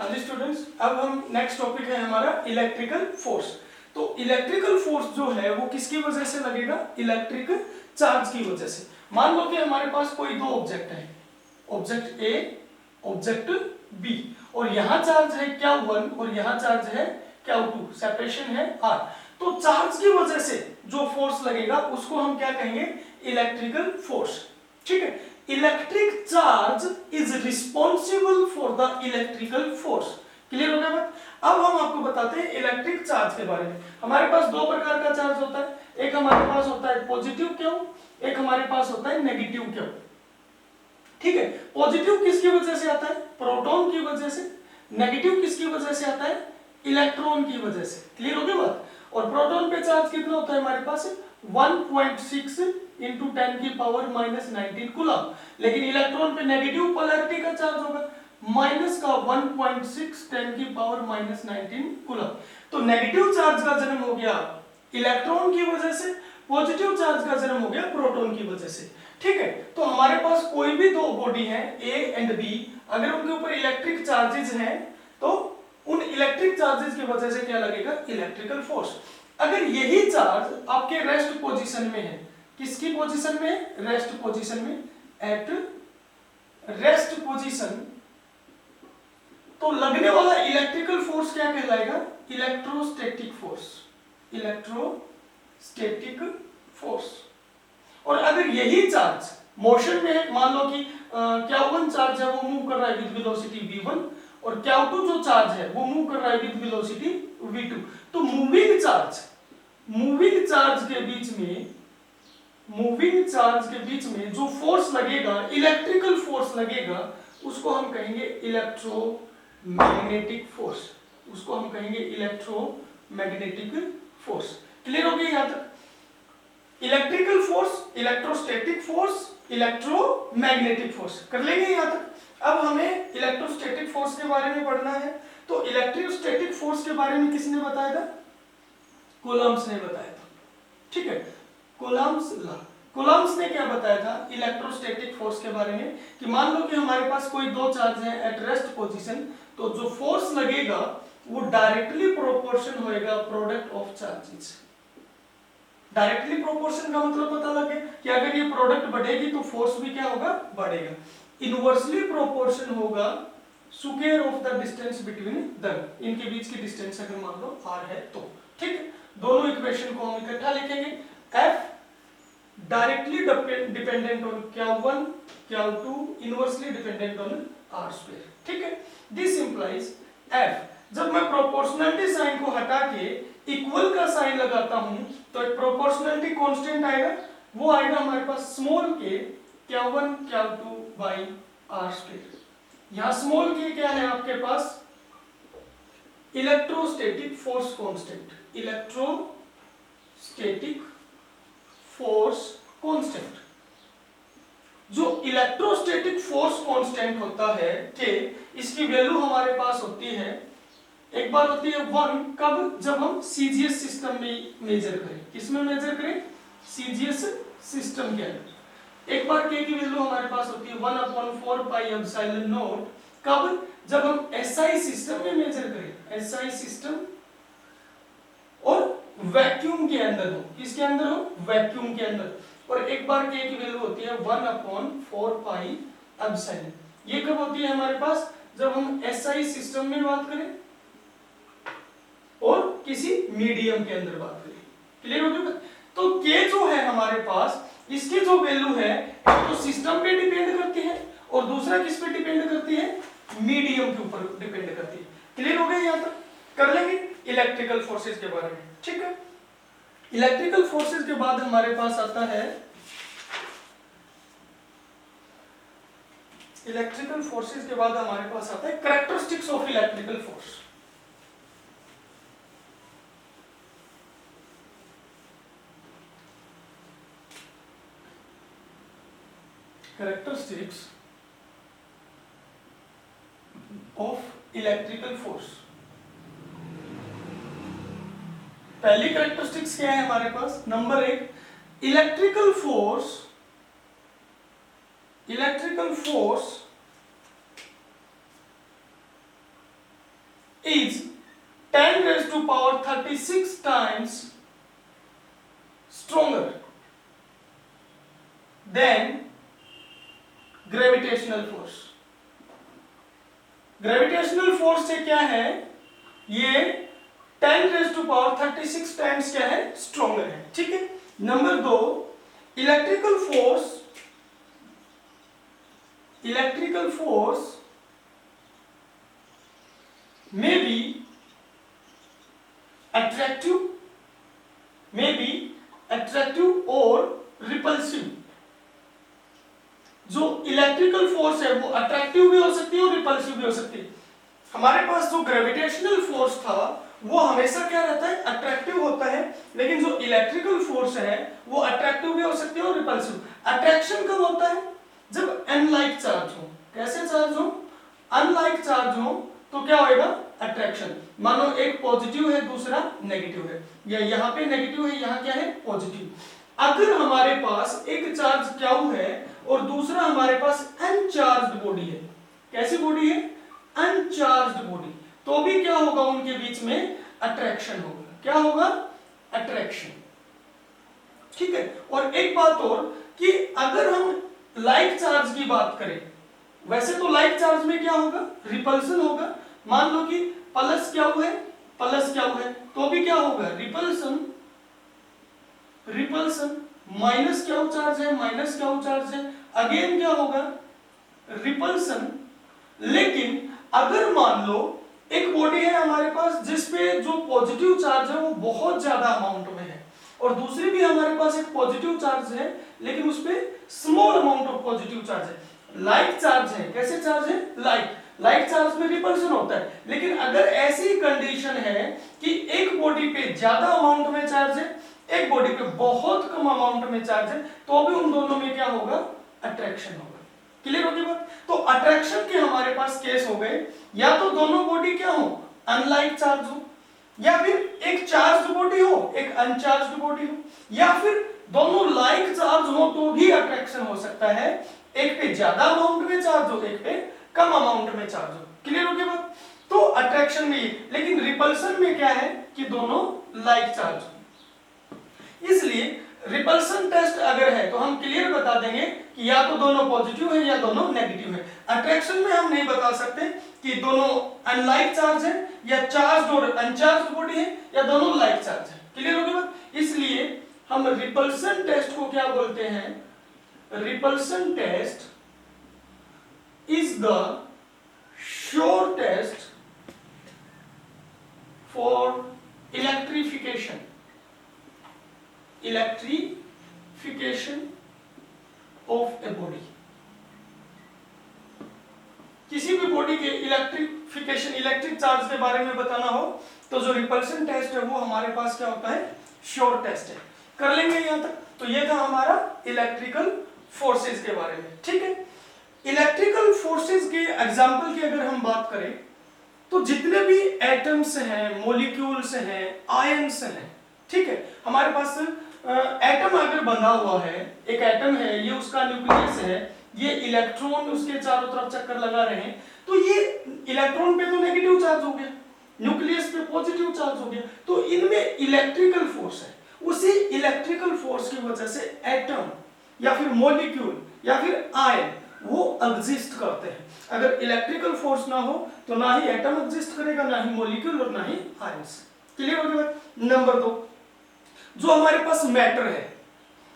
हाँ जी स्टूडेंट्स, अब हम नेक्स्ट टॉपिक है हमारा इलेक्ट्रिकल फोर्स। तो इलेक्ट्रिकल फोर्स जो है वो किसकी वजह से लगेगा? इलेक्ट्रिक चार्ज की वजह से। मान लो कि हमारे पास कोई दो ऑब्जेक्ट है, ऑब्जेक्ट ए, ऑब्जेक्ट बी, और यहाँ चार्ज है Q1 और यहाँ चार्ज है Q2, सेपरेशन है R। तो चार्ज की वजह से जो फोर्स लगेगा उसको हम क्या कहेंगे? Electrical force. ठीक है, electric charge is responsible for the electrical force. Clear हो गया बात? अब हम आपको बताते हैं इलेक्ट्रिक चार्ज के बारे में। हमारे पास दो प्रकार का चार्ज होता है, एक हमारे पास होता है पॉजिटिव क्यू, एक हमारे पास होता है नेगेटिव क्यू। ठीक है, पॉजिटिव किसकी वजह से आता है? प्रोटॉन की वजह से। नेगेटिव किसकी वजह से आता है? इलेक्ट्रॉन की वजह से। क्लियर हो गया बात? और प्रोटॉन पे चार्ज कितना होता है हमारे पास? 1.6 इंटू 10 की पावर -19 कूलम। लेकिन इलेक्ट्रॉन पे नेगेटिव पोलैरिटी का चार्ज होगा माइनस का 1.6 10 की पावर -19 कूलम। तो नेगेटिव चार्ज का जन्म हो गया इलेक्ट्रॉन की वजह से, पॉजिटिव चार्ज का जन्म हो गया प्रोटॉन की वजह से। ठीक है, तो हमारे पास कोई भी दो बॉडी है ए एंड बी, अगर उनके ऊपर इलेक्ट्रिक चार्जेस हैं तो उन इलेक्ट्रिक चार्जेस की वजह से क्या लगेगा? Electrical force. अगर यही चार्ज आपके रेस्ट पोजीशन में है, किसकी पोजीशन में? रेस्ट पोजीशन में, एट रेस्ट पोजीशन, तो लगने वाला इलेक्ट्रिकल फोर्स क्या कहलाएगा? Electrostatic force. Electrostatic force. और अगर यही चार्ज मोशन में है, मान लो कि Q1 चार्ज है वो मूव कर रहा है विद वेलोसिटी v1 और Q2 जो चार्ज है वो मूव कर रहा है विद वेलोसिटी v2, तो मूविंग चार्ज के बीच में जो फोर्स लगेगा, इलेक्ट्रिकल फोर्स लगेगा, उसको हम कहेंगे इलेक्ट्रोमैग्नेटिक फोर्स। उसको हम कहेंगे इलेक्ट्रोमैग्नेटिक फोर्स। क्लियर हो गया यहां तक? Electrical force, electrostatic force, electromagnetic force कर लेंगे यहां तक। अब हमें इलेक्ट्रोस्टैटिक फोर्स के बारे में पढ़ना है। तो इलेक्ट्रोस्टैटिक फोर्स के बारे में किसने बताया था? कूलम्ब्स ने बताया था। ठीक है, कूलम्ब्स ने क्या बताया था इलेक्ट्रोस्टैटिक फोर्स के बारे में? कि मान लो कि हमारे पास कोई दो चार्ज है एट रेस्ट पोजीशन, तो जो फोर्स लगेगा वो डायरेक्टली प्रोपोर्शन होएगा product of charges. Directly proportion का मतलब पता लगे कि अगर ये प्रोडक्ट बढ़ेगी तो फोर्स भी क्या होगा? बढ़ेगा। इनवर्सली प्रोपोर्शन होगा square of the distance between them, इनके बीच की डिस्टेंस अगर मान लो r है तो। ठीक है, दोनों इक्वेशन को हम इकट्ठा लिखेंगे। F directly dependent on Q1, Q2 inversely dependent on r square. ठीक है, दिस इंप्लाइज F, जब मैं प्रोपोर्शनलिटी साइन को हटा के इक्वल का साइन लगाता हूं तो एक प्रोपोर्शनलिटी कांस्टेंट आएगा, वो आएगा हमारे पास small k Q1 Q2 by r square. यहां स्मॉल के क्या है आपके पास? Electrostatic force constant. Electrostatic force constant, जो इलेक्ट्रोस्टैटिक फोर्स कांस्टेंट होता है कि इसकी वैल्यू हमारे पास होती है, एक बार होती है 1, कब? जब हम सीजीएस सिस्टम में मेजर करें। किसमें मेजर करें? सीजीएस सिस्टम के अंदर। एक बार के की वैल्यू हमारे पास होती है 1/4 पाई एप्सिलॉन नॉट, कब? जब हम एसआई सिस्टम में मेजर करें। एसआई सिस्टम और वैक्यूम के अंदर हो। किसके अंदर हो? वैक्यूम के अंदर। और एक बार के की वैल्यू होती है 1/4 पाई एप्सिलॉन। ये कब होती है हमारे पास? जब हम एसआई सिस्टम में बात करें और किसी मीडियम के अंदर बात करें। क्लियर हो गया? तो के जो है हमारे पास, इसकी जो वैल्यू है तो सिस्टम पे डिपेंड करती है और दूसरा किस पे डिपेंड करती है? मीडियम के ऊपर डिपेंड करती है। क्लियर हो गया? यहां तक कर लेंगे इलेक्ट्रिकल फोर्सेस के बारे में। ठीक है, इलेक्ट्रिकल फोर्सेस के बाद हमारे पास आता है इलेक्ट्रिकल फोर्सेस के बाद हमारे पास आता है characteristics of electrical force. Characteristics of electrical force. पहली कैरेक्टरिस्टिक्स क्या है हमारे पास? Number 1, electrical force is 10 raised to power 36 times stronger than gravitational force. Gravitational force से क्या है, ये 10 रेज़ टू पावर 36 टाइम्स क्या है, स्ट्रॉन्गर है, ठीक है। Number 2, electrical force may be attractive और रिपल्सिव। जो इलेक्ट्रिकल फोर्स है वो अट्रैक्टिव भी हो सकती है और रिपल्सिव भी हो सकती है। हमारे पास जो ग्रेविटेशनल फोर्स था वो हमेशा क्या रहता है, अट्रैक्टिव होता है, लेकिन जो इलेक्ट्रिकल फोर्स है वो अट्रैक्टिव भी हो सकती है और रिपल्सिव। अट्रैक्शन कब होता है, जब अनलाइक चार्ज हो। कैसे चार्ज हो, अनलाइक चार्ज हो तो क्या होएगा, अट्रैक्शन। मानो एक पॉजिटिव है दूसरा नेगेटिव है, या यहाँ पे नेगेटिव है यहाँ क्या है, पॉजिटिव। अगर हमारे पास एक चार्ज क्यू है और दूसरा हमारे पास अनचार्ज्ड बॉडी है, कैसी बॉडी है, अनचार्ज्ड बॉडी, तो भी क्या होगा, उनके बीच में अट्रैक्शन होगा। क्या होगा, अट्रैक्शन, ठीक है। और एक बात और कि अगर हम लाइक चार्ज की बात करें, वैसे तो लाइक चार्ज में क्या होगा, रिपल्सन होगा। मान लो कि प्लस क्या है, तो भी क्या होगा, रिपल्सन। माइनस क्या चार्ज है, अगेन क्या होगा, रिपल्सन। लेकिन अगर मान लो एक बॉडी है हमारे पास जिसपे जो पॉजिटिव चार्ज है वो बहुत ज्यादा अमाउंट में है, और दूसरी भी हमारे पास एक पॉजिटिव चार्ज है लेकिन उसपे small amount of positive charge है, लाइक चार्ज है। कैसे चार्ज है, लाइक चार्ज में रिपल्सन होता है। लेकिन अगर ऐसी कंडीशन है कि एक बॉडी पे ज्यादा अमाउंट में चार्ज है, एक बॉडी पे बहुत कम अमाउंट में चार्ज है, तो भी उन दोनों में क्या होगा, अट्रैक्शन होगा। क्लियर होगी बात। तो अट्रैक्शन के हमारे पास केस हो गए, या तो दोनों बॉडी क्या हो, अनलाइक चार्ज हो, या फिर एक चार्ज्ड बॉडी हो एक अनचार्ज्ड बॉडी हो, या फिर दोनों लाइक चार्ज हो तो भी अट्रैक्शन हो सकता है। एक पे ज्यादा अमाउंट में चार्ज हो, एक पे कम अमाउंट में चार्ज हो। क्लियर होगी बात। तो अट्रैक्शन में, लेकिन रिपल्सन में क्या है कि दोनों लाइक चार्ज हो। इसलिए रिपल्सन टेस्ट अगर है तो हम क्लियर बता देंगे कि या तो दोनों पॉजिटिव है या दोनों नेगेटिव है। अट्रैक्शन में हम नहीं बता सकते कि दोनों अनलाइक चार्ज है या चार्ज्ड और अनचार्ज्ड बॉडी है या दोनों लाइक चार्ज है। क्लियर होगी बात। इसलिए हम रिपल्सन टेस्ट को क्या बोलते हैं, repulsion test is the sure test for electrification of a body। किसी भी बॉडी के इलेक्ट्रिफिकेशन, इलेक्ट्रिक चार्ज के बारे में बताना हो तो जो रिपल्सन टेस्ट है वो हमारे पास क्या होता है, श्योर टेस्ट है। कर लेंगे यहां तक। तो ये था हमारा इलेक्ट्रिकल फोर्सेस के बारे में, ठीक है। इलेक्ट्रिकल फोर्सेस के एग्जाम्पल की अगर हम बात करें तो जितने भी एटम्स हैं, मॉलिक्यूल्स हैं, आयन्स हैं, ठीक है। हमारे पास एटम अगर बंधा हुआ है, एक एटम है, ये उसका न्यूक्लियस है, ये इलेक्ट्रॉन उसके चारों तरफ चक्कर लगा रहे हैं, तो ये इलेक्ट्रॉन पे तो नेगेटिव चार्ज हो गया, न्यूक्लियस पे पॉजिटिव चार्ज हो गया, तो इनमें इलेक्ट्रिकल फोर्स है। उसी इलेक्ट्रिकल फोर्स की वजह से एटम या फिर मॉलिक्यूल या फिर आयन वो एग्जिस्ट करते हैं। अगर इलेक्ट्रिकल फोर्स ना हो तो ना ही एटम एग्जिस्ट करेगा, ना ही मॉलिक्यूल और ना ही आयंस। क्लियर हो गया। नंबर 2, जो हमारे पास मैटर है,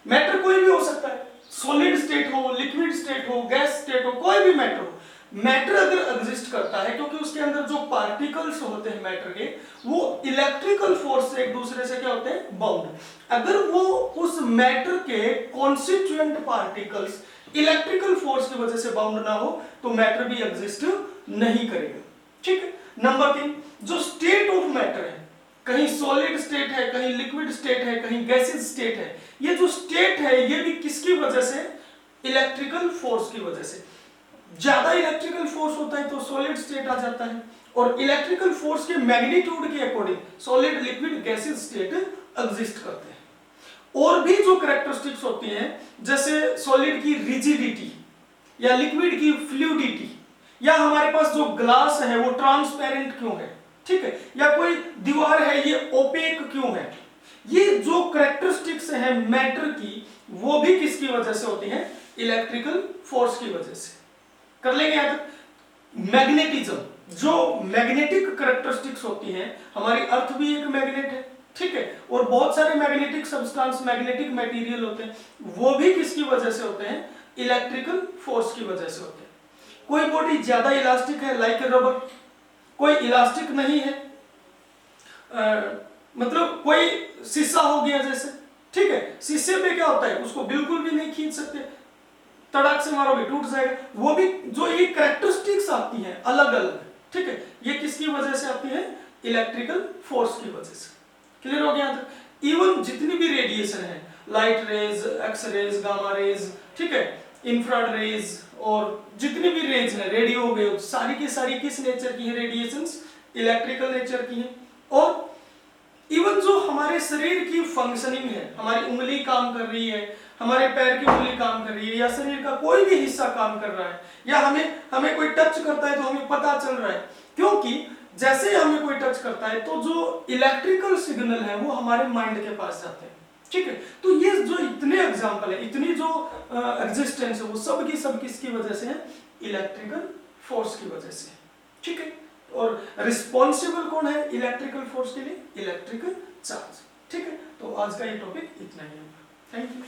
मैटर कोई भी हो सकता है, सॉलिड स्टेट हो, लिक्विड स्टेट हो, गैस स्टेट हो, कोई भी मैटर हो। मैटर अगर एग्जिस्ट करता है क्योंकि उसके अंदर जो पार्टिकल्स होते हैं मैटर के, वो इलेक्ट्रिकल फोर्स से एक दूसरे से क्या होते हैं, बाउंड। अगर वो उस मैटर के कॉन्स्टिट्यूएंट पार्टिकल्स इलेक्ट्रिकल फोर्स की वजह से बाउंड ना हो तो मैटर भी एग्जिस्ट नहीं करेगा, ठीक है। नंबर 3, जो स्टेट ऑफ मैटर है, कहीं सॉलिड स्टेट है, कहीं लिक्विड स्टेट है, कहीं गैसेस स्टेट है, ये जो स्टेट है ये भी किसकी वजह से, इलेक्ट्रिकल फोर्स की वजह से। ज्यादा इलेक्ट्रिकल फोर्स होता है तो सॉलिड स्टेट आ जाता है, और इलेक्ट्रिकल फोर्स के मैग्नीट्यूड के according solid, liquid, gases state exist करते हैं। और भी जो कैरेक्टरिस्टिक्स होती हैं, जैसे सॉलिड की रिजिडिटी या लिक्विड की फ्लूइडिटी, या हमारे पास जो ग्लास है वो ट्रांसपेरेंट क्यों है, ठीक है, या कोई दीवार है ये ओपेक क्यों है, ये जो कैरेक्टरिस्टिक्स है मैटर की वो भी किसकी वजह से होती है, इलेक्ट्रिकल फोर्स की वजह से। कर लेंगे याद। मैग्नेटिज्म, जो मैग्नेटिक कैरेक्टरिस्टिक्स होती हैं, हमारी अर्थ भी एक मैग्नेट है, ठीक है, और बहुत सारे मैग्नेटिक सब्सटेंस, मैग्नेटिक मटेरियल होते हैं, वो भी किसकी वजह से होते हैं, इलेक्ट्रिकल फोर्स की वजह से होते हैं। कोई बॉडी ज्यादा इलास्टिक है लाइक रबर, कोई इलास्टिक नहीं है, मतलब कोई शीशा हो गया जैसे, ठीक है, शीशे पे क्या होता है, उसको बिल्कुल भी नहीं खींच सकते, तड़ाक से मारोगे टूट जाएगा। वो भी जो ये कैरेक्टरिस्टिक्स आती हैं अलग अलग, ठीक है, ये किसकी वजह से आती है, इलेक्ट्रिकल फोर्स की वजह से। क्लियर हो गया? इवन जितनी भी रेडिएशन है, light rays, x rays, gamma rays, ठीक है, इंफ्रारेड रेज, और जितनी भी रेज है, रेडियो वेव, सारी की सारी किस नेचर की है, रेडिएशंस इलेक्ट्रिकल नेचर की है। और इवन जो हमारे शरीर की फंक्शनिंग है, हमारी उंगली काम कर रही है, हमारे पैर की उंगली काम कर रही है, या शरीर का कोई भी हिस्सा काम कर रहा है, या हमें कोई टच करता है तो हमें पता चल रहा है, क्योंकि जैसे हमें कोई टच करता है तो जो इलेक्ट्रिकल सिग्नल है वो हमारे माइंड के पास जाते हैं, ठीक है। तो ये जो इतने एग्जाम्पल है, इतनी जो एग्जिस्टेंस है, वो सब की सब किसकी वजह से है, इलेक्ट्रिकल फोर्स की वजह से, ठीक है। और रिस्पॉन्सिबल कौन है इलेक्ट्रिकल फोर्स के लिए, इलेक्ट्रिकल चार्ज, ठीक है। तो आज का ये टॉपिक इतना ही है। Thank you.